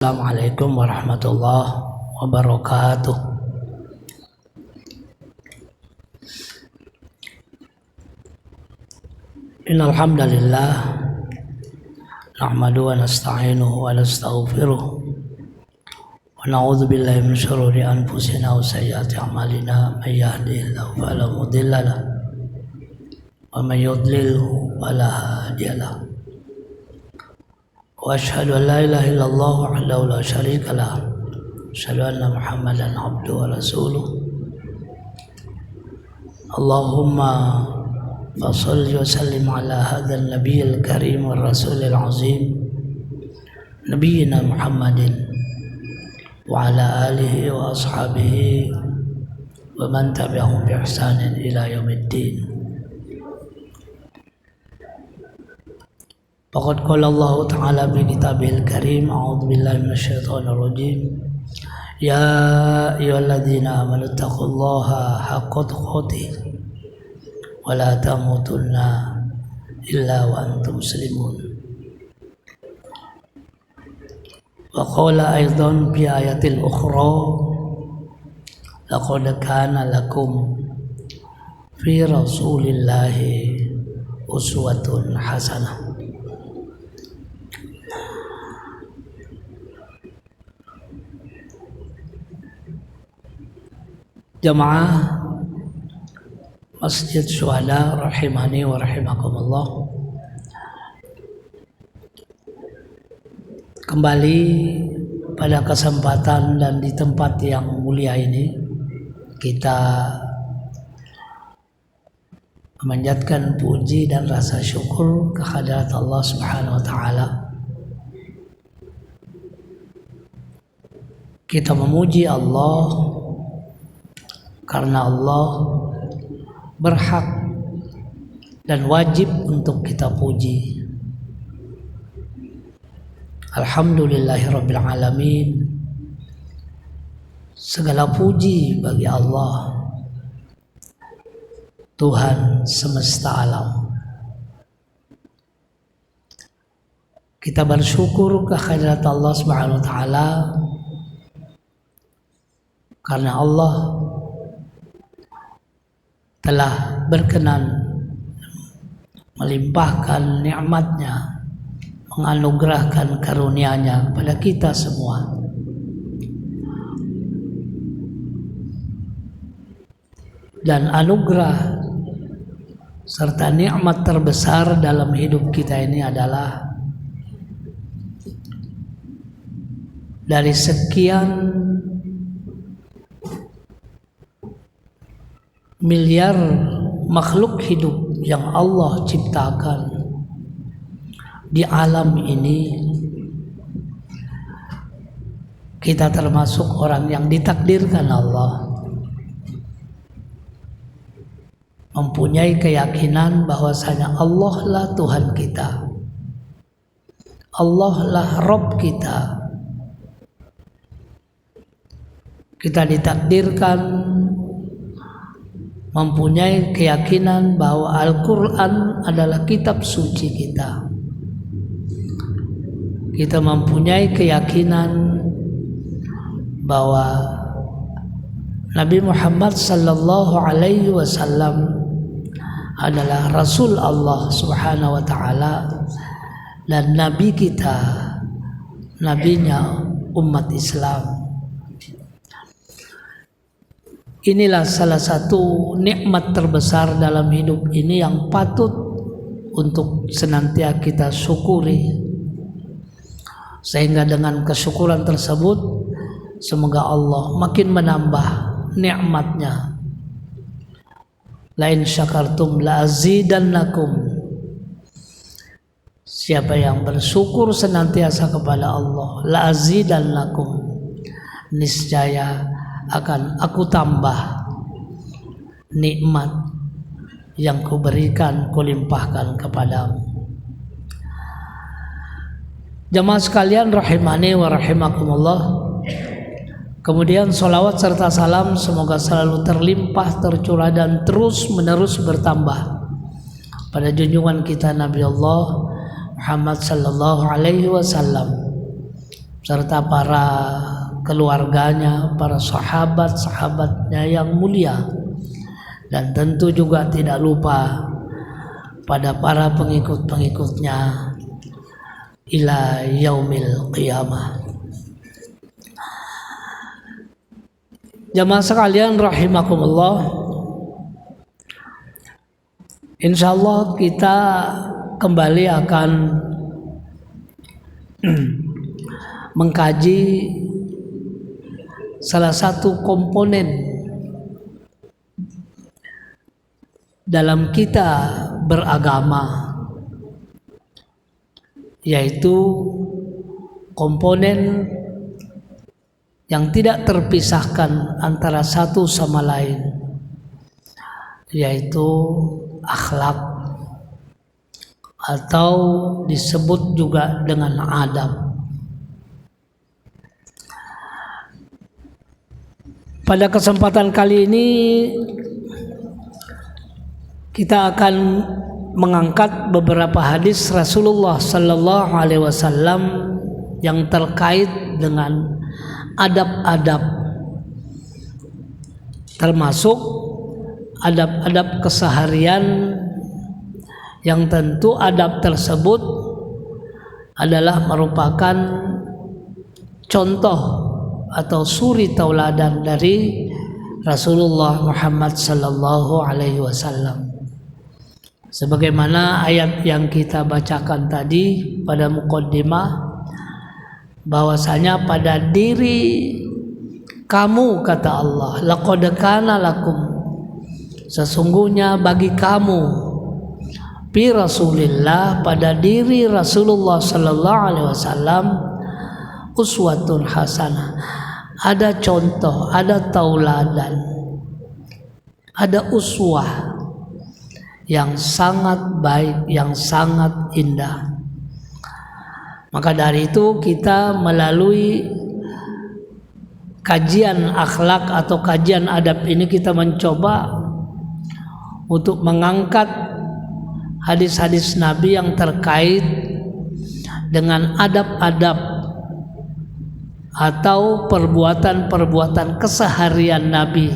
Assalamualaikum warahmatullahi wabarakatuh. Innal hamdalillah nahmaduhu wa nasta'inuhu wa nastaghfiruh wa na'udzu billahi min shururi anfusina wa sayyiati a'malina may yahdihillahu fala mudilla lahu wa may yudlilhu fala hadiya lahu. Wa asyhadu an la ilaha illallah wahdahu la syarika lah. Asyhadu anna Muhammadan abduhu wa rasuluh. Allahumma fasholli wa sallim ala hadzal nabiyil karim war rasulil azim nabiyina Muhammadin wa ala alihi wa ashabihi wa man tabi'ahum bi ihsanin ila yaumiddin. Faqad qala Allah Ta'ala bi kitabihil karim, a'udzu billahi minasyaitonir rajim. Ya ayyuhalladzina amanu taqullaha haqqa tuqatih wa la tamutunna illa wa antum muslimun. Wa qala aidan fi ayatil ukhra, laqad kana lakum fi rasulillahi uswatun hasanah. Jamaah Masjid Syuhada rahimani wa rahimakumullah. Kembali pada kesempatan dan di tempat yang mulia ini, kita memanjatkan puji dan rasa syukur kehadirat Allah Subhanahu wa taala. Kita memuji Allah karena Allah berhak dan wajib untuk kita puji. Alhamdulillahirabbil alamin. Segala puji bagi Allah, Tuhan semesta alam. Kita bersyukur kehadirat Allah Subhanahu wa taala karena Allah telah berkenan melimpahkan nikmatnya, menganugerahkan karunia-Nya kepada kita semua. Dan anugerah serta nikmat terbesar dalam hidup kita ini adalah dari sekian miliar makhluk hidup yang Allah ciptakan di alam ini, kita termasuk orang yang ditakdirkan Allah mempunyai keyakinan bahwasanya Allah lah Tuhan kita, Allah lah Rabb kita. Kita ditakdirkan mempunyai keyakinan bahwa Al-Quran adalah kitab suci kita. Kita mempunyai keyakinan bahwa Nabi Muhammad sallallahu alaihi wasallam adalah Rasul Allah Subhanahu wa taala dan Nabi kita, nabinya umat Islam. Inilah salah satu nikmat terbesar dalam hidup ini yang patut untuk senantiasa kita syukuri. Sehingga dengan kesyukuran tersebut, semoga Allah makin menambah nikmatnya. La in syakartum la azidannakum. Siapa yang bersyukur senantiasa kepada Allah, la azidannakum, niscaya akan aku tambah nikmat yang kuberikan, kulimpahkan kepadamu. Jamaah sekalian rahimani wa rahimakumullah. Kemudian salawat serta salam semoga selalu terlimpah, tercurah dan terus menerus bertambah pada junjungan kita Nabi Allah Muhammad sallallahu alaihi wasallam, serta para keluarganya, para sahabat-sahabatnya yang mulia, dan tentu juga tidak lupa pada para pengikut-pengikutnya ila yaumil qiyamah. Jamaah sekalian rahimakumullah, insyaallah kita kembali akan mengkaji salah satu komponen dalam kita beragama, yaitu komponen yang tidak terpisahkan antara satu sama lain, yaitu akhlak atau disebut juga dengan adab. Pada kesempatan kali ini kita akan mengangkat beberapa hadis Rasulullah sallallahu alaihi wasallam yang terkait dengan adab-adab, termasuk adab-adab keseharian, yang tentu adab tersebut adalah merupakan contoh atau suri tauladan dari Rasulullah Muhammad sallallahu alaihi wasallam. Sebagaimana ayat yang kita bacakan tadi pada muqaddimah, bahwasanya pada diri kamu, kata Allah, laqad kana lakum, sesungguhnya bagi kamu, bi Rasulillah, pada diri Rasulullah sallallahu alaihi wasallam, uswatun hasanah, ada contoh, ada tauladan, ada uswah yang sangat baik, yang sangat indah. Maka dari itu kita melalui kajian akhlak atau kajian adab ini, kita mencoba untuk mengangkat hadis-hadis Nabi yang terkait dengan adab-adab atau perbuatan-perbuatan keseharian Nabi,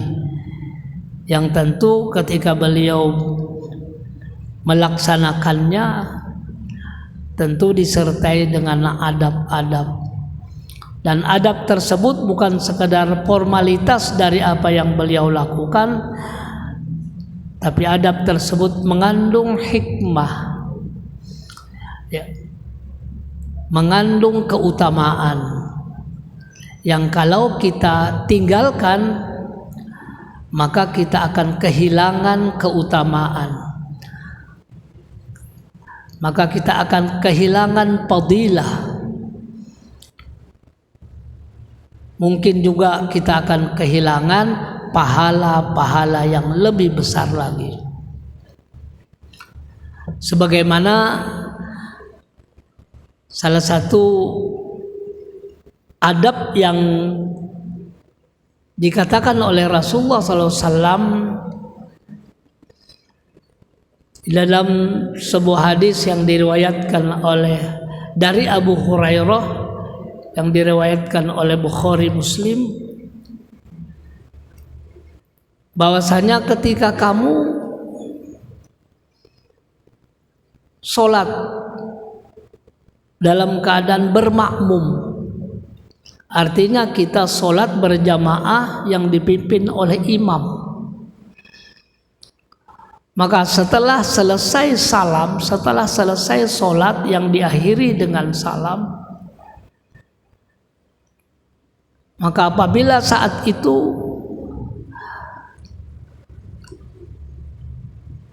yang tentu ketika beliau melaksanakannya tentu disertai dengan adab-adab, dan adab tersebut bukan sekadar formalitas dari apa yang beliau lakukan, tapi adab tersebut mengandung hikmah, ya, mengandung keutamaan yang kalau kita tinggalkan maka kita akan kehilangan keutamaan, maka kita akan kehilangan fadilah. Mungkin juga kita akan kehilangan pahala-pahala yang lebih besar lagi. Sebagaimana salah satu adab yang dikatakan oleh Rasulullah SAW dalam sebuah hadis yang diriwayatkan dari Abu Hurairah, yang diriwayatkan oleh Bukhari Muslim, bahwasanya ketika kamu sholat dalam keadaan bermakmum, artinya kita sholat berjamaah yang dipimpin oleh imam, maka setelah selesai salam, setelah selesai sholat yang diakhiri dengan salam, maka apabila saat itu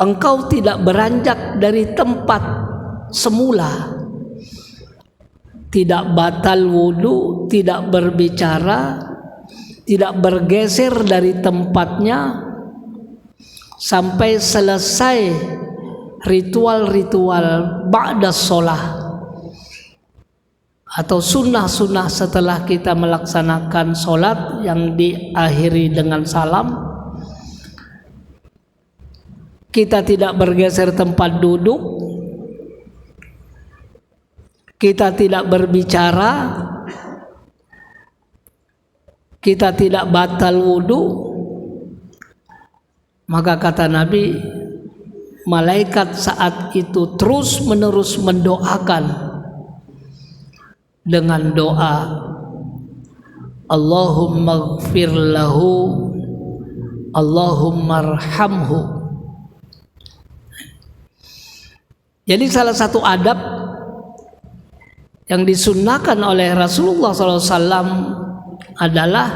engkau tidak beranjak dari tempat semula, tidak batal wudu, tidak berbicara, tidak bergeser dari tempatnya sampai selesai ritual-ritual ba'da sholah atau sunnah-sunnah setelah kita melaksanakan sholat yang diakhiri dengan salam, kita tidak bergeser tempat duduk, kita tidak berbicara, kita tidak batal wudu, maka kata Nabi, malaikat saat itu terus menerus mendoakan dengan doa Allahumma ighfir lahu, Allahumma arhamhu. Jadi salah satu adab yang disunnahkan oleh Rasulullah SAW adalah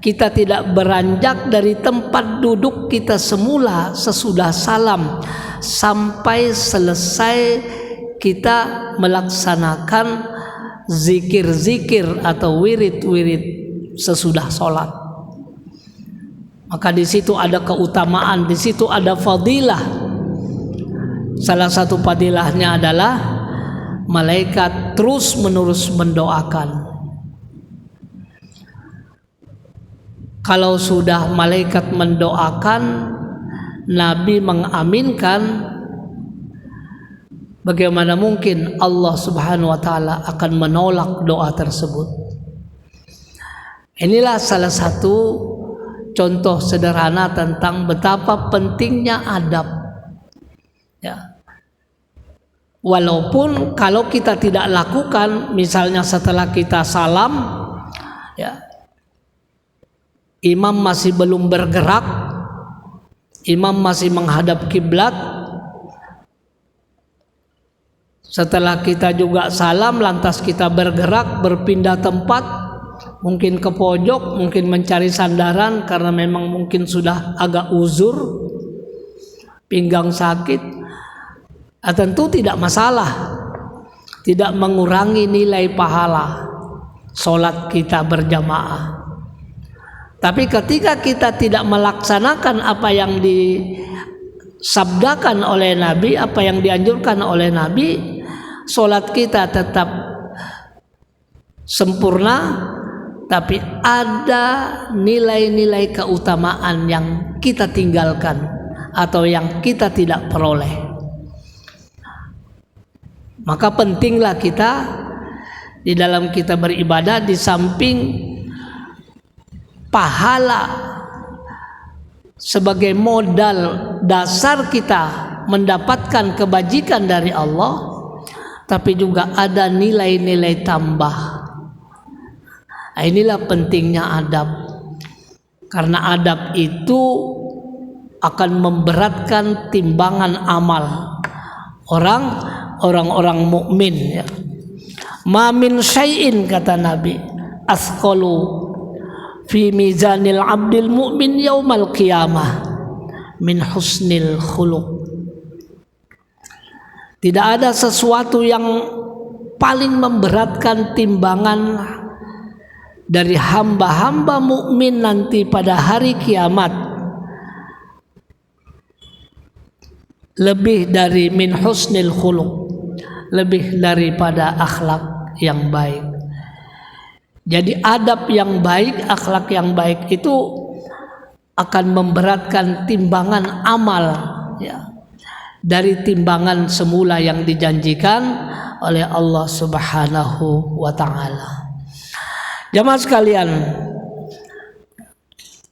kita tidak beranjak dari tempat duduk kita semula sesudah salam sampai selesai kita melaksanakan zikir-zikir atau wirid-wirid sesudah sholat. Maka di situ ada keutamaan, di situ ada fadilah. Salah satu fadilahnya adalah malaikat terus menerus mendoakan. Kalau sudah malaikat mendoakan, Nabi mengaminkan, bagaimana mungkin Allah Subhanahu wa taala akan menolak doa tersebut? Inilah salah satu contoh sederhana tentang betapa pentingnya adab. Ya. Walaupun kalau kita tidak lakukan, misalnya setelah kita salam, ya, imam masih belum bergerak, imam masih menghadap kiblat. Setelah kita juga salam, lantas kita bergerak, berpindah tempat, mungkin ke pojok, mungkin mencari sandaran karena memang mungkin sudah agak uzur, pinggang sakit. Tentu tidak masalah, tidak mengurangi nilai pahala sholat kita berjamaah. Tapi ketika kita tidak melaksanakan apa yang disabdakan oleh Nabi, apa yang dianjurkan oleh Nabi, sholat kita tetap sempurna, tapi ada nilai-nilai keutamaan yang kita tinggalkan atau yang kita tidak peroleh. Maka pentinglah kita di dalam kita beribadah, di samping pahala sebagai modal dasar kita mendapatkan kebajikan dari Allah, tapi juga ada nilai-nilai tambah. Nah, inilah pentingnya adab, karena adab itu akan memberatkan timbangan amal orang-orang mukmin, ya. Ma min syai'in, kata Nabi, asqalu fi mizanil abdil mu'min yaumal qiyamah min husnil khuluq. Tidak ada sesuatu yang paling memberatkan timbangan dari hamba-hamba mukmin nanti pada hari kiamat lebih dari min husnil khuluq, lebih daripada akhlak yang baik. Jadi adab yang baik, akhlak yang baik itu akan memberatkan timbangan amal, ya, dari timbangan semula yang dijanjikan oleh Allah Subhanahu wa taala. Jamaah sekalian,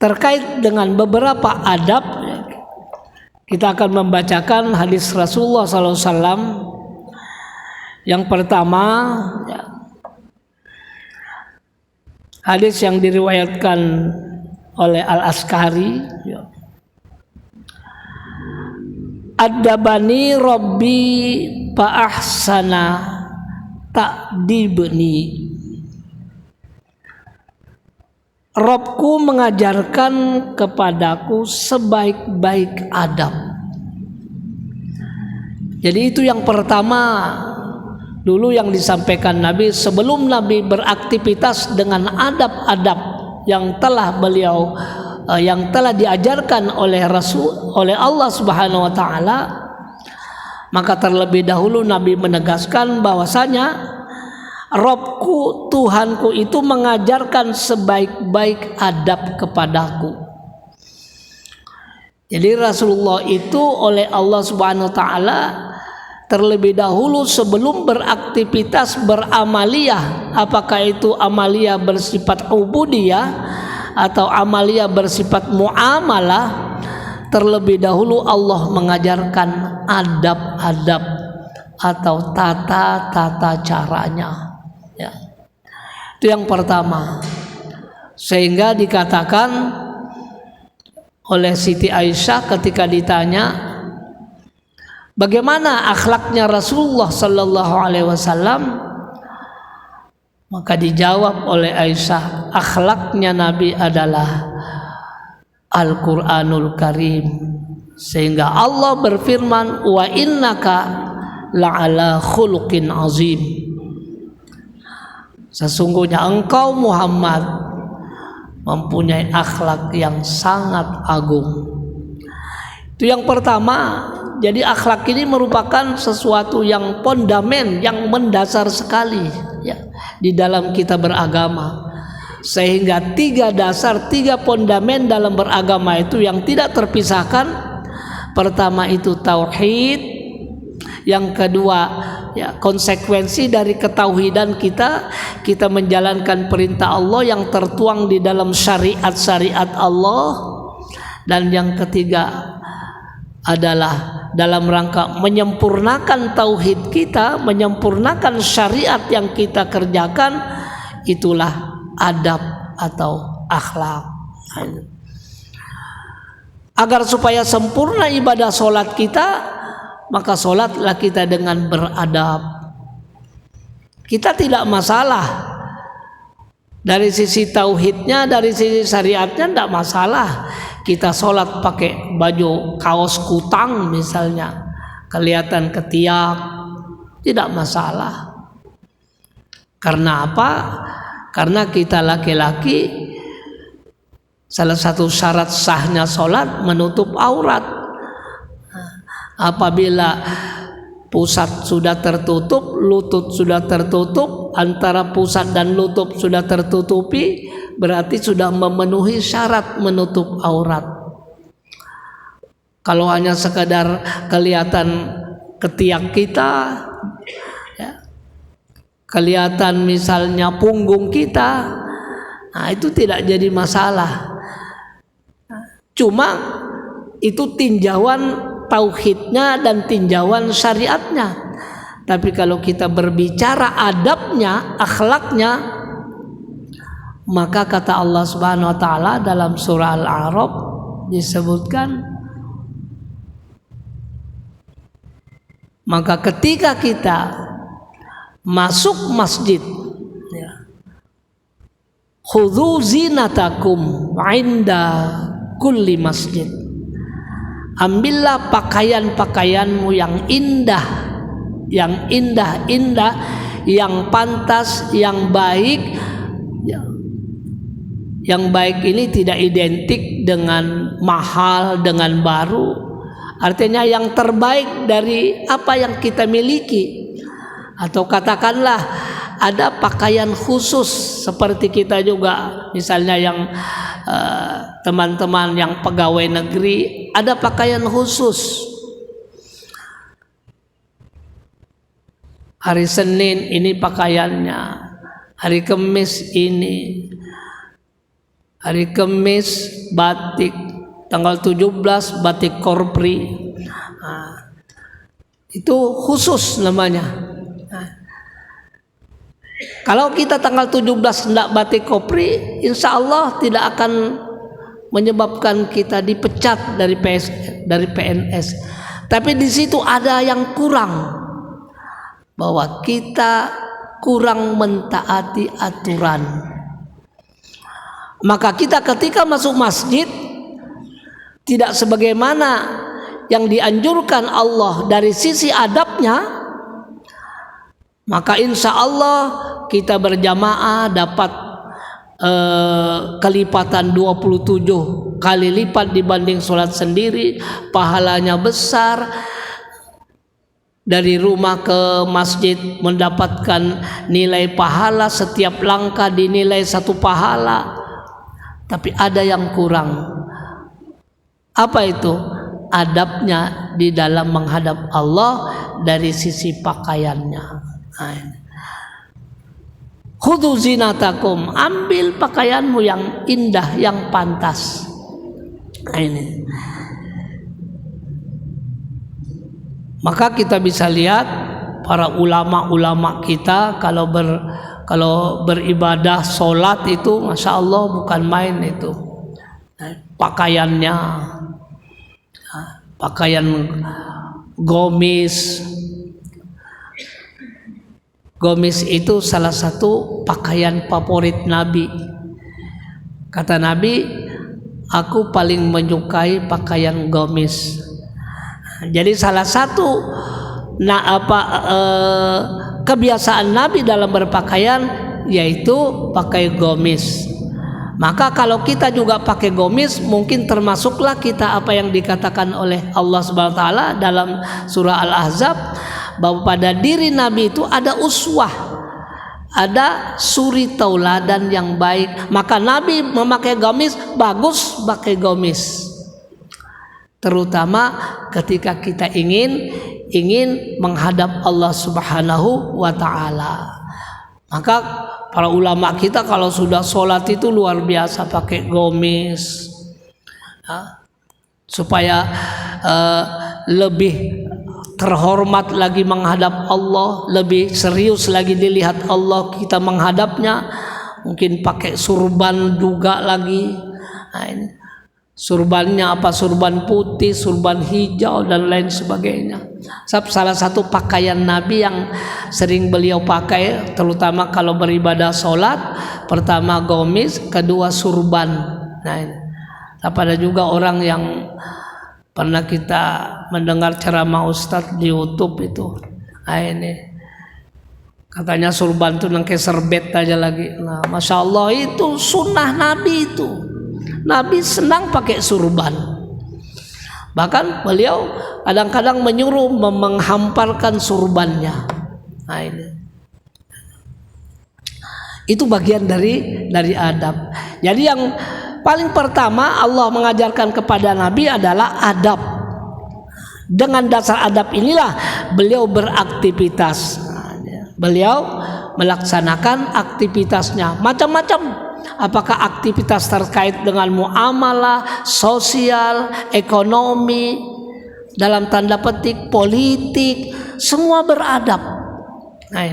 terkait dengan beberapa adab, kita akan membacakan hadis Rasulullah SAW. Yang pertama, ya, hadis yang diriwayatkan oleh Al-Askari, ya. Adabani Rabbi fa ahsana ta'dibni. Robku mengajarkan kepadaku sebaik-baik adab. Jadi itu yang pertama dulu yang disampaikan Nabi sebelum Nabi beraktivitas dengan adab-adab yang telah beliau yang telah diajarkan oleh Allah Subhanahu wa taala. Maka terlebih dahulu Nabi menegaskan bahwasanya Robku, Tuhanku itu mengajarkan sebaik-baik adab kepadaku. Jadi Rasulullah itu oleh Allah Subhanahu wa taala terlebih dahulu sebelum beraktivitas beramaliyah, apakah itu amaliyah bersifat ubudiyah atau amaliyah bersifat muamalah, terlebih dahulu Allah mengajarkan adab-adab atau tata-tata caranya, ya. Itu yang pertama. Sehingga dikatakan oleh Siti Aisyah ketika ditanya bagaimana akhlaknya Rasulullah sallallahu alaihi wasallam, maka dijawab oleh Aisyah, akhlaknya Nabi adalah Al-Qur'anul Karim. Sehingga Allah berfirman, wa innaka la'ala khuluqin azim. Sesungguhnya engkau Muhammad mempunyai akhlak yang sangat agung. Itu yang pertama. Jadi akhlak ini merupakan sesuatu yang fondamen, yang mendasar sekali, ya, di dalam kita beragama. Sehingga 3 dasar, 3 fondamen dalam beragama itu yang tidak terpisahkan. Pertama itu tauhid, yang kedua ya konsekuensi dari ketauhidan kita menjalankan perintah Allah yang tertuang di dalam syariat-syariat Allah, dan yang ketiga adalah dalam rangka menyempurnakan tauhid kita, menyempurnakan syariat yang kita kerjakan, itulah adab atau akhlak. Agar supaya sempurna ibadah solat kita, maka solatlah kita dengan beradab. Kita tidak masalah dari sisi tauhidnya, dari sisi syariatnya tidak masalah. Kita sholat pakai baju kaos kutang misalnya, kelihatan ketiak, tidak masalah. Karena apa? Karena kita laki-laki, salah satu syarat sahnya sholat menutup aurat. Apabila pusat sudah tertutup, lutut sudah tertutup, antara pusat dan lutut sudah tertutupi, berarti sudah memenuhi syarat menutup aurat. Kalau hanya sekadar kelihatan ketiak kita, ya, kelihatan misalnya punggung kita, nah itu tidak jadi masalah. Cuma itu tinjauan tauhidnya dan tinjauan syariatnya. Tapi kalau kita berbicara adabnya, akhlaknya, maka kata Allah Subhanahu wa taala dalam surah Al-A'raf disebutkan, maka ketika kita masuk masjid, ya, khudzu zinatakum 'inda kulli masjid. Ambillah pakaian-pakaianmu yang indah, yang indah-indah, yang pantas, yang baik. Yang baik ini tidak identik dengan mahal, dengan baru. Artinya yang terbaik dari apa yang kita miliki. Atau katakanlah ada pakaian khusus seperti kita juga, misalnya yang teman-teman yang pegawai negeri ada pakaian khusus. Hari Senin ini pakaiannya, hari Kamis ini, hari Kamis batik, tanggal 17 batik korpri. Nah, itu khusus namanya. Nah, kalau kita tanggal 17 tidak batik korpri, insya Allah tidak akan menyebabkan kita dipecat dari PNS. Tapi di situ ada yang kurang, bahwa kita kurang mentaati aturan. Maka kita ketika masuk masjid tidak sebagaimana yang dianjurkan Allah dari sisi adabnya, maka insya Allah kita berjamaah dapat kelipatan 27 kali lipat dibanding sholat sendiri, pahalanya besar. Dari rumah ke masjid mendapatkan nilai pahala, setiap langkah dinilai 1 pahala. Tapi ada yang kurang. Apa itu? adabnya di dalam menghadap Allah dari sisi pakaiannya. Khudhu zinatakum, ambil pakaianmu yang indah, yang pantas. Ini. Maka kita bisa lihat para ulama-ulama kita kalau beribadah sholat itu, masya Allah bukan main itu. Pakaiannya, pakaian gomis. Gomis itu salah satu pakaian favorit Nabi. Kata Nabi, aku paling menyukai pakaian gomis. Jadi salah satu kebiasaan Nabi dalam berpakaian yaitu pakai gomis. Maka kalau kita juga pakai gomis, mungkin termasuklah kita apa yang dikatakan oleh Allah Subhanahu wa taala dalam surah Al-Ahzab, bahwa pada diri Nabi itu ada uswah, ada suri tauladan yang baik. Maka Nabi memakai gamis, bagus pakai gamis. Terutama ketika kita ingin menghadap Allah Subhanahu wa taala. Maka para ulama kita kalau sudah sholat itu luar biasa pakai gamis, supaya lebih terhormat lagi menghadap Allah, lebih serius lagi dilihat Allah kita menghadapnya. Mungkin pakai surban juga lagi. Nah, ini surbannya apa? Surban putih, surban hijau dan lain sebagainya. Salah satu pakaian Nabi yang sering beliau pakai, terutama kalau beribadah sholat, pertama gamis, kedua surban. Nah, ini. Ada juga orang yang pernah kita mendengar ceramah Ustadz di YouTube itu, ini katanya surban tuh nangke serbet aja lagi. Nah, masya Allah itu sunnah Nabi itu. Nabi senang pakai surban. Bahkan beliau kadang-kadang menyuruh menghamparkan surbannya. Nah, ini. Itu bagian dari adab. Jadi yang paling pertama Allah mengajarkan kepada Nabi adalah adab. Dengan dasar adab inilah beliau beraktivitas. Beliau melaksanakan aktivitasnya macam-macam. Apakah aktivitas terkait dengan muamalah, sosial, ekonomi, dalam tanda petik politik, semua beradab. Nah,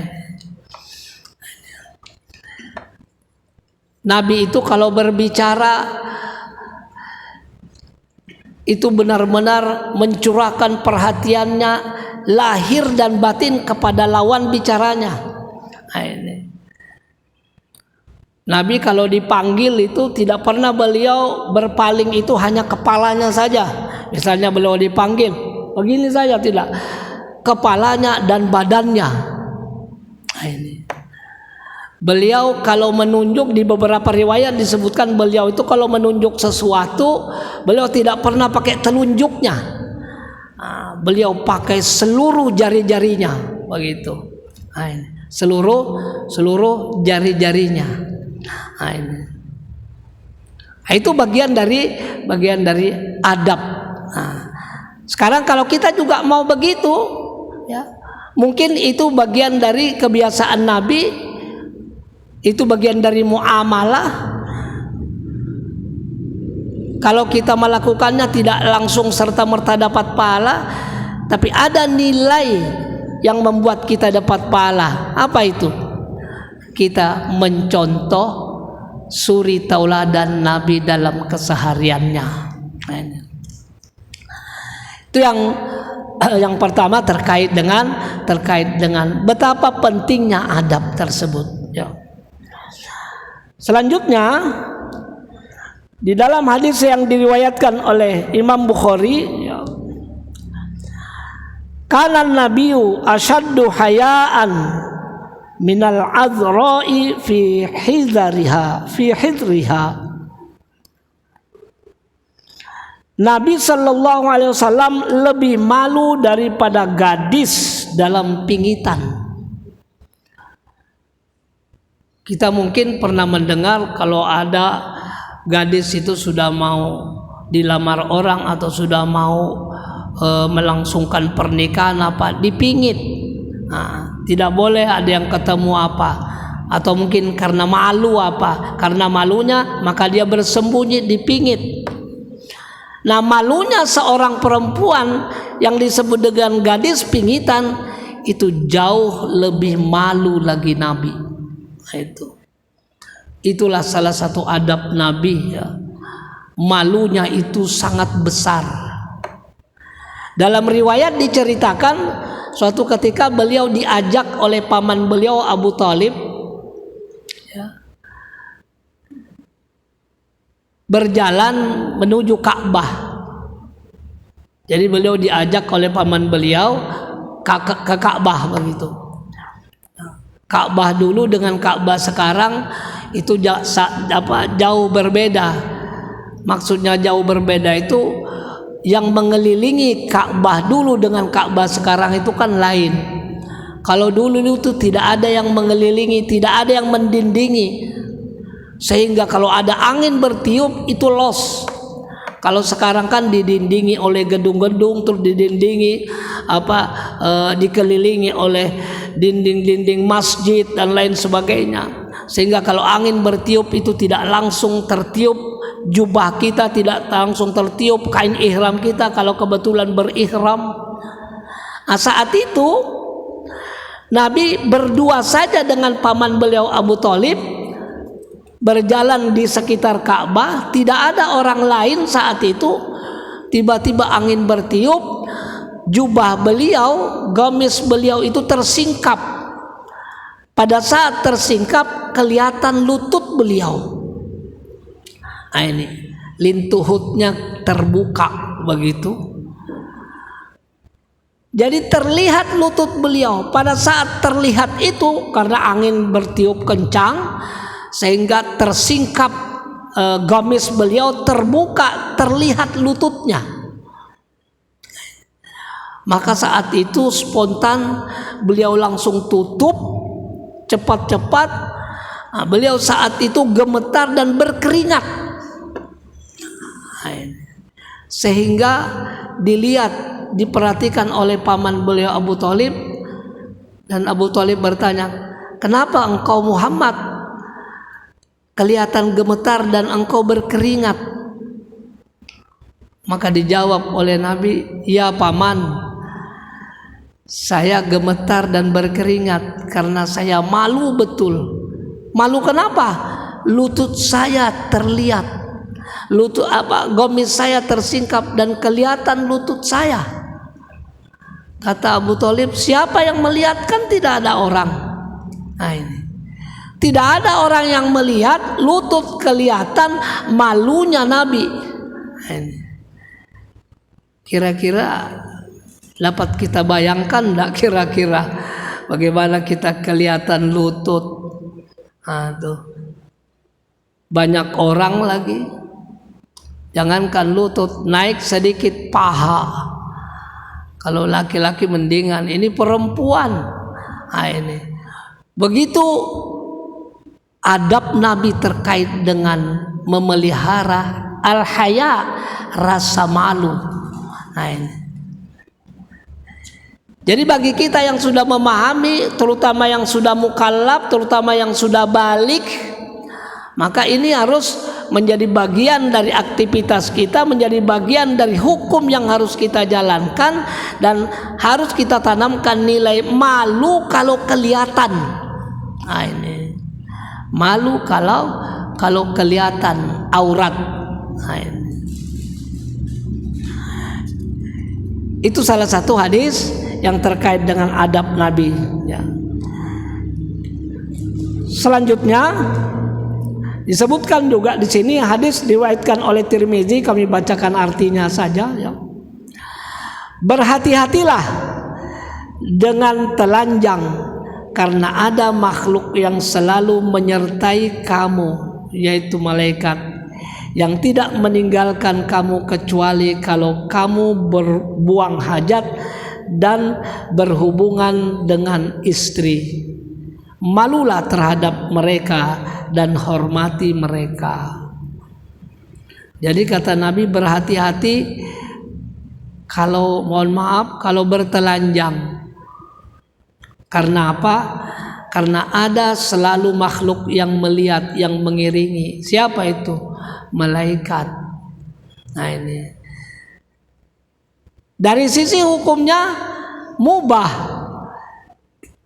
Nabi itu kalau berbicara itu benar-benar mencurahkan perhatiannya lahir dan batin kepada lawan bicaranya. Nah, ini. Nabi kalau dipanggil itu tidak pernah beliau berpaling itu hanya kepalanya saja. Misalnya beliau dipanggil, begini saja, tidak. Kepalanya dan badannya. Nah, ini. Beliau kalau menunjuk, di beberapa riwayat disebutkan beliau itu kalau menunjuk sesuatu, beliau tidak pernah pakai telunjuknya. Beliau pakai seluruh jari-jarinya, begitu. Nah, ini. Seluruh jari-jarinya. Nah, ini. Itu bagian dari adab. Nah, sekarang kalau kita juga mau begitu, ya, mungkin itu bagian dari kebiasaan Nabi, itu bagian dari muamalah. Kalau kita melakukannya tidak langsung serta-merta dapat pahala, tapi ada nilai yang membuat kita dapat pahala. Apa itu? Kita mencontoh suri tauladan Nabi dalam kesehariannya. Itu yang pertama terkait dengan betapa pentingnya adab tersebut. Ya. Selanjutnya di dalam hadis yang diriwayatkan oleh Imam Bukhari, ya, kana nabiyyu asyaddu hayaan minal azra'i fi hidriha. Nabi sallallahu alaihi wasallam lebih malu daripada gadis dalam pingitan. Kita mungkin pernah mendengar kalau ada gadis itu sudah mau dilamar orang atau sudah mau melangsungkan pernikahan apa, dipingit. Nah, tidak boleh ada yang ketemu apa, atau mungkin karena malu apa, karena malunya maka dia bersembunyi dipingit. Nah, malunya seorang perempuan yang disebut dengan gadis pingitan itu jauh lebih malu lagi Nabi. Nah, itulah salah satu adab Nabi ya. Malunya itu sangat besar. Dalam riwayat diceritakan suatu ketika beliau diajak oleh paman beliau Abu Thalib ya, berjalan menuju Ka'bah. Jadi beliau diajak oleh paman beliau ke Ka'bah begitu. Ka'bah dulu dengan Ka'bah sekarang itu jauh berbeda. Maksudnya jauh berbeda itu yang mengelilingi Ka'bah dulu dengan Ka'bah sekarang itu kan lain. Kalau dulu itu tidak ada yang mengelilingi, tidak ada yang mendindingi, sehingga kalau ada angin bertiup itu los. Kalau sekarang kan didindingi oleh gedung-gedung, terus didindingi dikelilingi oleh dinding-dinding masjid dan lain sebagainya, sehingga kalau angin bertiup itu tidak langsung tertiup jubah kita, tidak langsung tertiup kain ihram kita kalau kebetulan berihram. Nah, saat itu Nabi berdua saja dengan paman beliau Abu Thalib berjalan di sekitar Ka'bah, tidak ada orang lain saat itu. Tiba-tiba angin bertiup, jubah beliau, gamis beliau itu tersingkap. Pada saat tersingkap kelihatan lutut beliau. Nah, ini lintuhutnya terbuka begitu. Jadi terlihat lutut beliau. Pada saat terlihat itu karena angin bertiup kencang sehingga tersingkap gamis beliau terbuka, terlihat lututnya. Maka saat itu spontan beliau langsung tutup cepat-cepat. Nah, beliau saat itu gemetar dan berkeringat. Sehingga diperhatikan oleh paman beliau Abu Thalib, dan Abu Thalib bertanya, "Kenapa engkau Muhammad kelihatan gemetar dan engkau berkeringat?" Maka dijawab oleh Nabi, "Ya paman, saya gemetar dan berkeringat karena saya malu betul." Malu kenapa? Lutut saya terlihat. Gamis saya tersingkap dan kelihatan lutut saya. Kata Abu Thalib, "Siapa yang melihat? Kan tidak ada orang." Nah, ini tidak ada orang yang melihat, lutut kelihatan, malunya Nabi. Nah, ini kira-kira dapat kita bayangkan enggak kira-kira bagaimana kita kelihatan lutut? Tuh. Banyak orang lagi. Jangankan lutut, naik sedikit paha. Kalau laki-laki mendingan, ini perempuan. Nah, ini begitu adab Nabi terkait dengan memelihara al-haya, rasa malu. Nah, ini. Jadi bagi kita yang sudah memahami, terutama yang sudah mukallaf, terutama yang sudah balik, maka ini harus menjadi bagian dari aktivitas kita, menjadi bagian dari hukum yang harus kita jalankan, dan harus kita tanamkan nilai malu kalau kelihatan. Nah, ini malu kalau kelihatan aurat. Nah, ini. Itu salah satu hadis yang terkait dengan adab Nabi. Ya. Selanjutnya disebutkan juga di sini hadis diriwayatkan oleh Tirmizi, kami bacakan artinya saja ya. Berhati-hatilah dengan telanjang karena ada makhluk yang selalu menyertai kamu, yaitu malaikat yang tidak meninggalkan kamu kecuali kalau kamu berbuang hajat dan berhubungan dengan istri. Malulah terhadap mereka dan hormati mereka. Jadi kata Nabi, berhati-hati kalau, mohon maaf, kalau bertelanjang. Karena apa? Karena ada selalu makhluk yang melihat, yang mengiringi. Siapa itu? Malaikat. Nah ini. Dari sisi hukumnya mubah.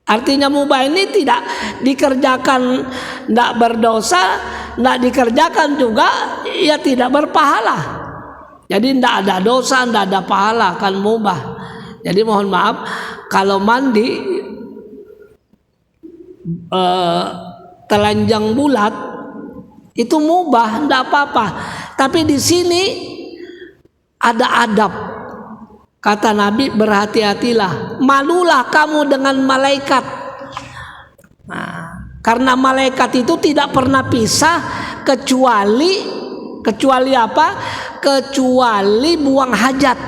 Artinya mubah ini tidak dikerjakan, tidak berdosa, tidak dikerjakan juga, ya tidak berpahala. Jadi tidak ada dosa, tidak ada pahala, kan mubah. Jadi mohon maaf, kalau mandi telanjang bulat itu mubah, tidak apa-apa. Tapi di sini ada adab. Kata Nabi, berhati-hatilah, malulah kamu dengan malaikat. Nah, karena malaikat itu tidak pernah pisah kecuali apa? Kecuali buang hajat.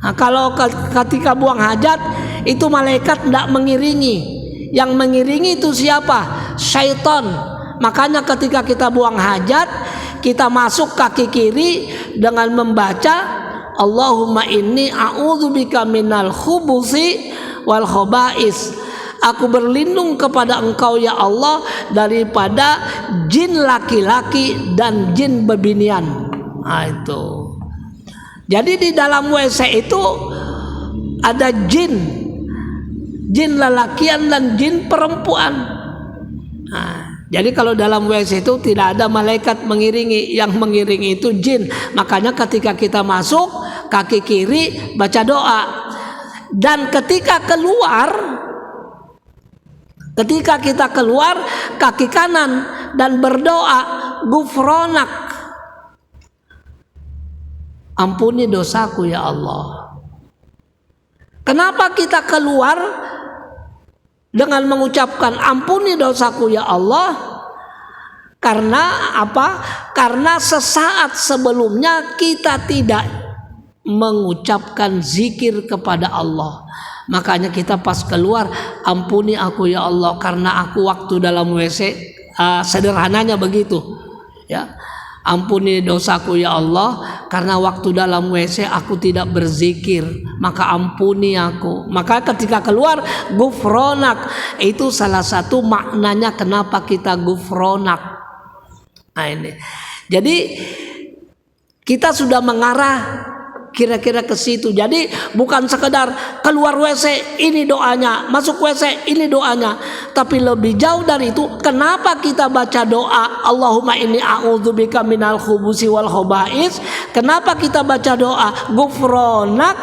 Nah, kalau ketika buang hajat itu malaikat tidak mengiringi. Yang mengiringi itu siapa? Syaitan. Makanya ketika kita buang hajat, kita masuk kaki kiri dengan membaca Allahumma inni a'udzubika minal khubuthi wal khaba'is. Aku berlindung kepada Engkau ya Allah daripada jin laki-laki dan jin bebinian. Nah itu. Jadi di dalam WC itu ada jin lelakian dan jin perempuan. Nah, jadi kalau dalam WC itu tidak ada malaikat mengiringi, yang mengiringi itu jin. Makanya ketika kita masuk, kaki kiri baca doa. Dan ketika kita keluar, kaki kanan dan berdoa, gufronak, ampuni dosaku ya Allah. Kenapa kita keluar dengan mengucapkan ampuni dosaku ya Allah? Karena apa? Karena sesaat sebelumnya kita tidak mengucapkan zikir kepada Allah. Makanya kita pas keluar, ampuni aku ya Allah karena aku waktu dalam WC, sederhananya begitu ya. Ampuni dosaku ya Allah karena waktu dalam WC aku tidak berzikir, maka ampuni aku. Maka ketika keluar, gufronak, itu salah satu maknanya kenapa kita gufronak. Nah ini. Jadi kita sudah mengarah kira-kira ke situ. Jadi bukan sekedar keluar WC ini doanya, masuk WC ini doanya, tapi lebih jauh dari itu. Kenapa kita baca doa Allahumma inni a'udzubika minal khubusi wal khaba'is? Kenapa kita baca doa gufronak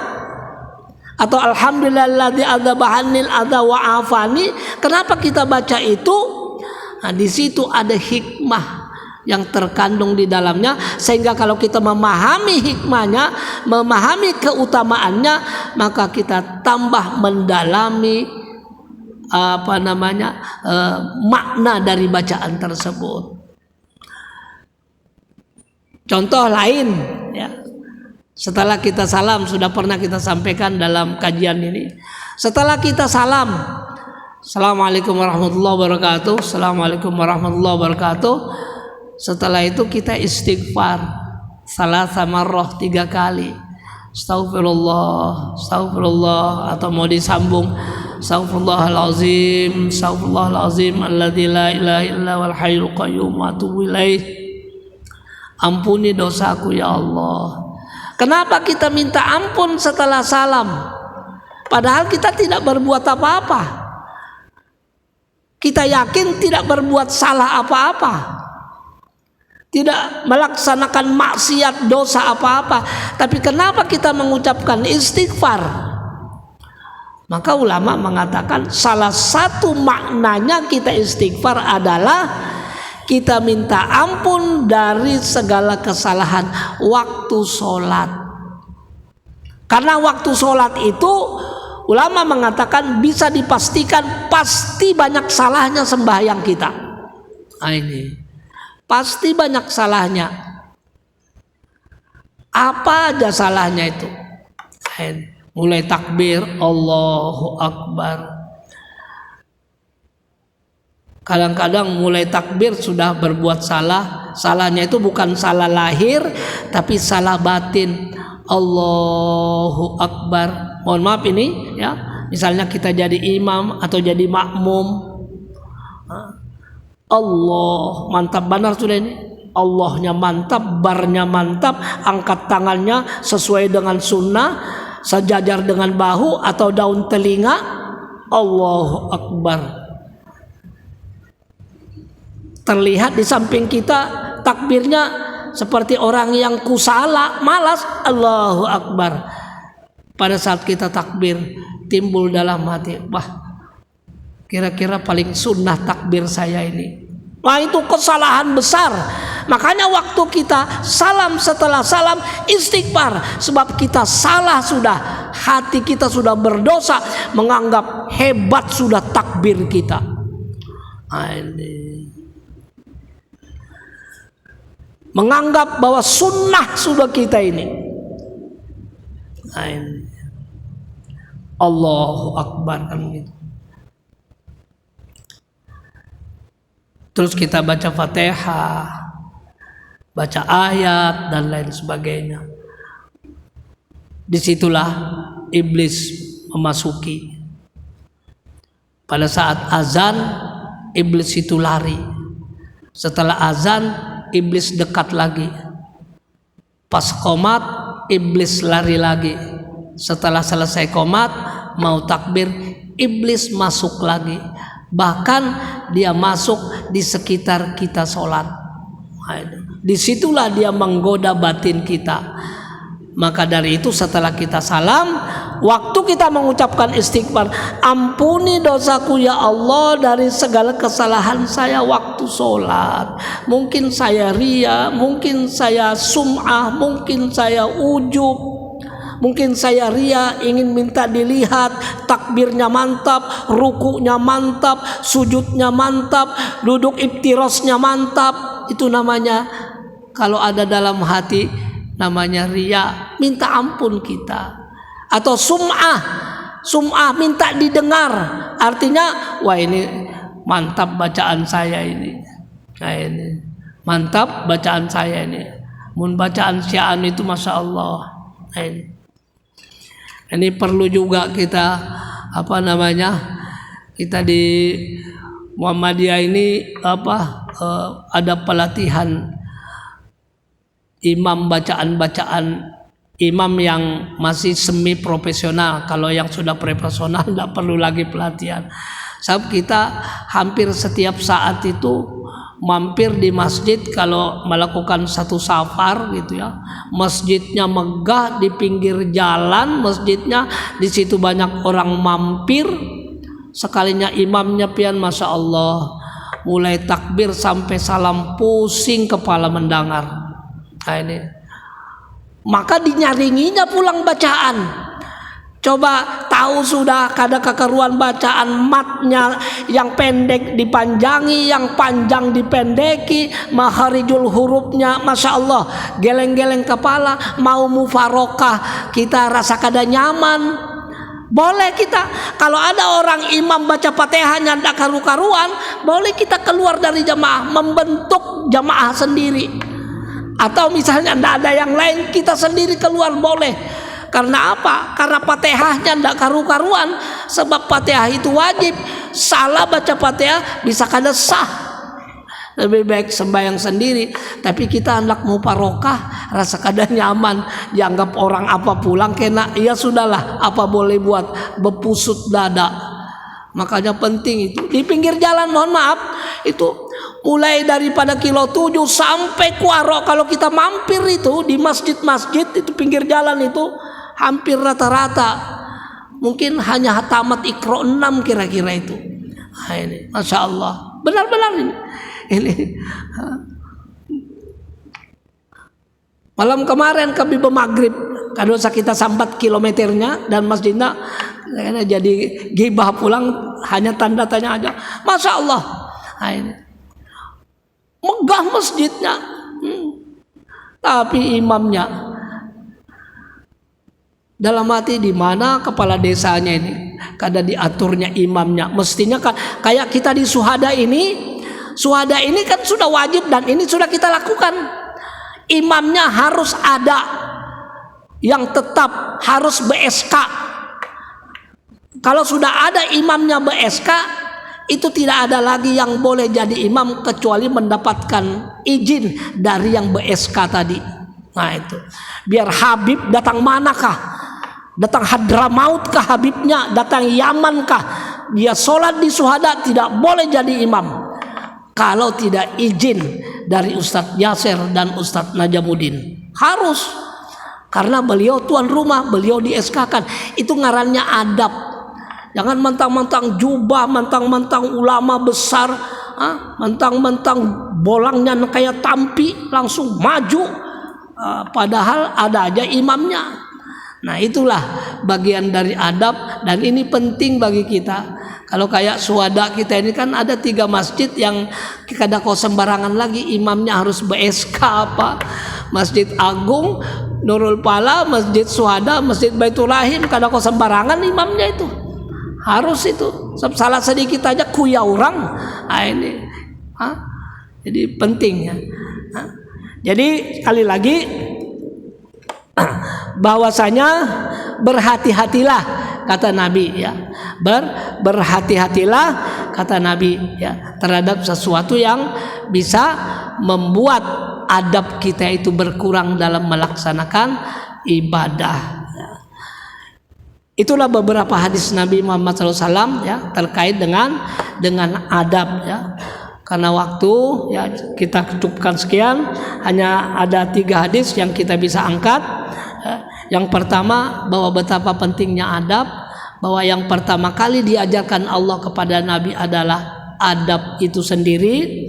atau alhamdulillahilladzi adzabahannil adza wa afani? Kenapa kita baca itu? Nah, di situ ada hikmah yang terkandung di dalamnya, sehingga kalau kita memahami hikmahnya, memahami keutamaannya, maka kita tambah mendalami makna dari bacaan tersebut. Contoh lain ya, setelah kita salam, sudah pernah kita sampaikan dalam kajian ini. Setelah kita salam, assalamualaikum warahmatullahi wabarakatuh, assalamualaikum warahmatullahi wabarakatuh. Setelah itu kita istighfar salasa marrah, 3 kali. Astaghfirullah, astaghfirullah, atau mau disambung astaghfirullahalazim, astaghfirullahalazim alladzi la ilaha illa wal hayyul qayyum wa atubu ilaih. Ampuni dosaku ya Allah. Kenapa kita minta ampun setelah salam? Padahal kita tidak berbuat apa-apa. Kita yakin tidak berbuat salah apa-apa, tidak melaksanakan maksiat dosa apa-apa, tapi kenapa kita mengucapkan istighfar? Maka ulama mengatakan salah satu maknanya kita istighfar adalah kita minta ampun dari segala kesalahan waktu sholat. Karena waktu sholat itu ulama mengatakan bisa dipastikan pasti banyak salahnya sembahyang kita. Nah ini pasti banyak salahnya. Apa aja salahnya itu? Mulai takbir, Allahu Akbar. Kadang-kadang mulai takbir sudah berbuat salah Salahnya itu bukan salah lahir, tapi salah batin. Allahu Akbar. Mohon maaf ini ya. Misalnya kita jadi imam atau jadi makmum. Allah, mantap benar sudah ini. Allahnya mantap, barnya mantap, angkat tangannya sesuai dengan sunnah, sejajar dengan bahu atau daun telinga. Allahu Akbar. Terlihat di samping kita takbirnya seperti orang yang kusala, malas. Allahu Akbar. Pada saat kita takbir timbul dalam hati, wah, kira-kira paling sunnah takbir saya ini. Wah, itu kesalahan besar. Makanya waktu kita salam, setelah salam istighfar. Sebab kita salah sudah, hati kita sudah berdosa, menganggap hebat sudah takbir kita. Ini menganggap bahwa sunnah sudah kita ini. Allahu Akbar kan gitu. Terus kita baca Fatihah, baca ayat dan lain sebagainya. Disitulah iblis memasuki. Pada saat azan, iblis itu lari. Setelah azan, iblis dekat lagi. Pas qomat, iblis lari lagi. Setelah selesai qomat, mau takbir, iblis masuk lagi. Bahkan dia masuk di sekitar kita sholat. Disitulah dia menggoda batin kita. Maka dari itu setelah kita salam, waktu kita mengucapkan istighfar, ampuni dosaku ya Allah dari segala kesalahan saya waktu sholat. Mungkin saya ria, mungkin saya sum'ah, mungkin saya ujub, mungkin saya ria, ingin minta dilihat, takbirnya mantap, rukunya mantap, sujudnya mantap, duduk iftirasnya mantap. Itu namanya, kalau ada dalam hati, namanya ria, minta ampun kita. Atau sum'ah minta didengar. Artinya, wah ini mantap bacaan saya ini. Nah ini, mantap bacaan saya ini. Mun bacaan syi'an itu Masya Allah. Nah ini perlu juga kita kita di Muhammadiyah ini ada pelatihan imam bacaan imam yang masih semi profesional. Kalau yang sudah profesional tidak perlu lagi pelatihan. Sebab kita hampir setiap saat itu mampir di masjid kalau melakukan satu safar gitu ya. Masjidnya megah di pinggir jalan, masjidnya di situ banyak orang mampir. Sekalinya imamnya pian Masya Allah, mulai takbir sampai salam pusing kepala mendengar. Nah ini, maka dinyaringinya pulang bacaan. Coba tahu sudah kada kekeruan bacaan, matnya yang pendek dipanjangi, yang panjang dipendeki, makharijul hurufnya Masya Allah, geleng-geleng kepala, mau mufarokah kita rasa kada nyaman. Boleh kita, kalau ada orang imam baca Fatihahnya ndak karu-karuan, boleh kita keluar dari jamaah, membentuk jamaah sendiri. Atau misalnya ndak ada yang lain, kita sendiri keluar boleh. Karena apa? Karena Fatihahnya ndak karu-karuan. Sebab Fatihah itu wajib. Salah baca Fatihah bisa kada sah. Lebih baik sembahyang sendiri. Tapi kita hendak mau parokah, rasa kada nyaman, dianggap orang apa pulang kena, ya sudahlah, apa boleh buat, bepusut dada. Makanya penting itu di pinggir jalan, mohon maaf, itu mulai daripada kilo 7 sampai Kuaro, kalau kita mampir itu di masjid-masjid itu pinggir jalan itu hampir rata-rata mungkin hanya tamat Iqra 6 kira-kira itu. Nah, ini Masya Allah, benar-benar ini. Malam kemarin kami bermaghrib, kada usah kita sambat kilometernya dan masjidnya jadi gibah pulang, hanya tanda tanya aja. Masya Allah, nah, ini megah masjidnya, tapi imamnya dalam hati di mana kepala desanya ini, kada diaturnya imamnya. Mestinya kayak kita di Suhada ini, Syuhada ini kan sudah wajib dan ini sudah kita lakukan. Imamnya harus ada yang tetap harus BSK. Kalau sudah ada imamnya BSK, itu tidak ada lagi yang boleh jadi imam kecuali mendapatkan izin dari yang BSK tadi. Nah itu, biar Habib datang manakah? Datang Hadramaut kah Habibnya? Datang Yaman kah? Dia sholat di Syuhada tidak boleh jadi imam kalau tidak izin dari Ustadz Yasir dan Ustadz Najamuddin. Harus, karena beliau tuan rumah, beliau di SK-kan. Itu ngarannya adab. Jangan mentang-mentang jubah, mentang-mentang ulama besar, mentang-mentang bolangnya kayak tampi langsung maju, padahal ada aja imamnya. Nah itulah bagian dari adab, dan ini penting bagi kita. Kalau kayak Syuhada kita ini kan ada 3 masjid yang kada kau sembarangan lagi imamnya harus BSK apa. Masjid Agung, Nurul Pala, Masjid Syuhada, Masjid Baitul Rahim, kada kau sembarangan imamnya itu. Harus itu. Salah sedikit aja kuya orang. Nah, ini. Jadi penting ya. Jadi sekali lagi bahwasanya berhati-hatilah kata Nabi ya. Berhati-hatilah kata Nabi ya terhadap sesuatu yang bisa membuat adab kita itu berkurang dalam melaksanakan ibadah. Itulah beberapa hadis Nabi Muhammad SAW ya terkait dengan adab ya. Karena waktu ya kita cukupkan sekian, hanya ada 3 hadis yang kita bisa angkat. Yang pertama, bahwa betapa pentingnya adab, bahwa yang pertama kali diajarkan Allah kepada Nabi adalah adab itu sendiri,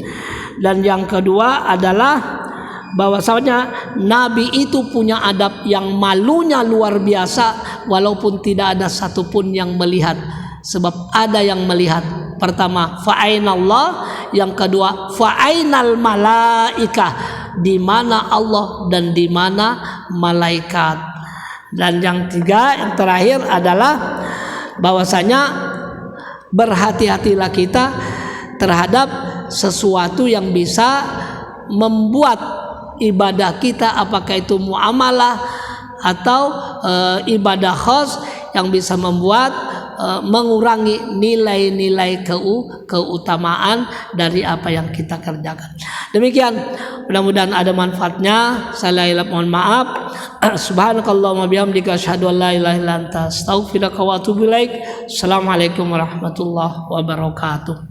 dan yang kedua adalah bahwasanya Nabi itu punya adab yang malunya luar biasa, walaupun tidak ada satupun yang melihat. Sebab ada yang melihat. Pertama, fa'ainallah, yang kedua fa'ainal malaikah, di mana Allah dan di mana malaikat. Dan yang tiga, yang terakhir adalah bahwasanya berhati-hatilah kita terhadap sesuatu yang bisa membuat ibadah kita, apakah itu muamalah atau ibadah khos, yang bisa membuat mengurangi nilai-nilai keutamaan dari apa yang kita kerjakan. Demikian, mudah-mudahan ada manfaatnya. Saya mohon maaf. Subhanakallahumma bihamdika asyhadu an la ilaha illa anta astaghfiruka wa atubu ilaik. Assalamualaikum warahmatullahi wabarakatuh.